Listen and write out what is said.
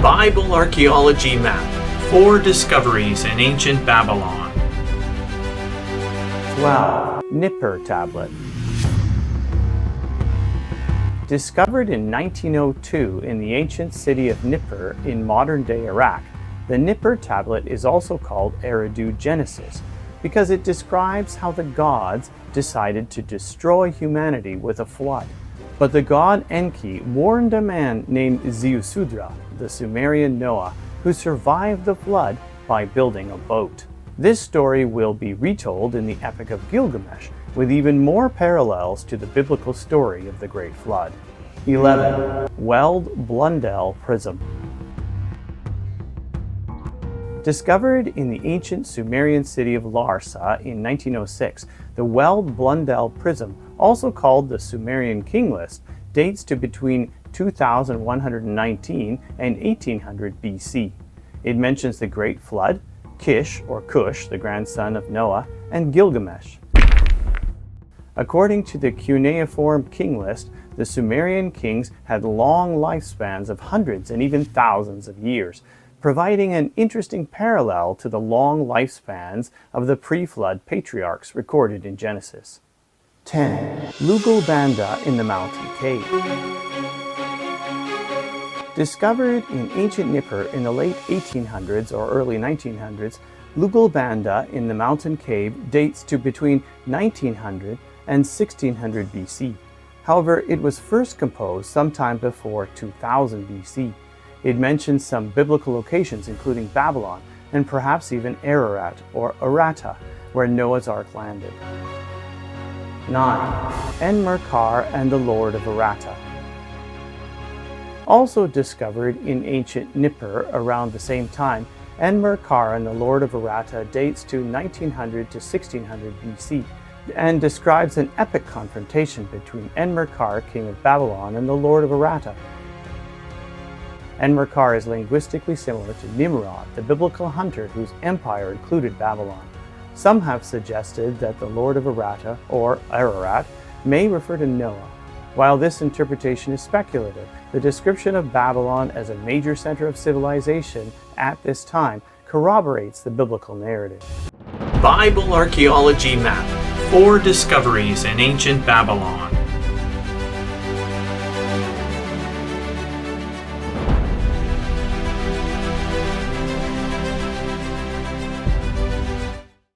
Bible Archaeology Map. 4 discoveries in ancient Babylon. 12. Nippur Tablet. Discovered in 1902 in the ancient city of Nippur in modern-day Iraq, the Nippur Tablet is also called Eridu Genesis because it describes how the gods decided to destroy humanity with a flood. But the god Enki warned a man named Ziusudra, the Sumerian Noah, who survived the flood by building a boat. This story will be retold in the Epic of Gilgamesh, with even more parallels to the biblical story of the Great Flood. 11. Weld-Blundell Prism. Discovered in the ancient Sumerian city of Larsa in 1906, the Weld-Blundell Prism, also called the Sumerian King List, dates to between 2119 and 1800 BC. It mentions the Great Flood, Kish or Cush, the grandson of Noah, and Gilgamesh. According to the cuneiform king list, the Sumerian kings had long lifespans of hundreds and even thousands of years, providing an interesting parallel to the long lifespans of the pre-flood patriarchs recorded in Genesis. 10. Lugalbanda in the mountain cave. Discovered in ancient Nippur in the late 1800s or early 1900s, Lugalbanda in the mountain cave dates to between 1900 and 1600 BC. However, it was first composed sometime before 2000 BC. It mentions some biblical locations including Babylon and perhaps even Ararat or Aratta, where Noah's Ark landed. 9. Enmerkar and the Lord of Aratta. Also discovered in ancient Nippur around the same time, Enmerkar and the Lord of Aratta dates to 1900 to 1600 BC and describes an epic confrontation between Enmerkar, king of Babylon, and the Lord of Aratta. Enmerkar is linguistically similar to Nimrod, the biblical hunter whose empire included Babylon. Some have suggested that the Lord of Aratta, or Ararat, may refer to Noah. While this interpretation is speculative, the description of Babylon as a major center of civilization at this time corroborates the biblical narrative. Bible Archaeology Map. 4 discoveries in ancient Babylon.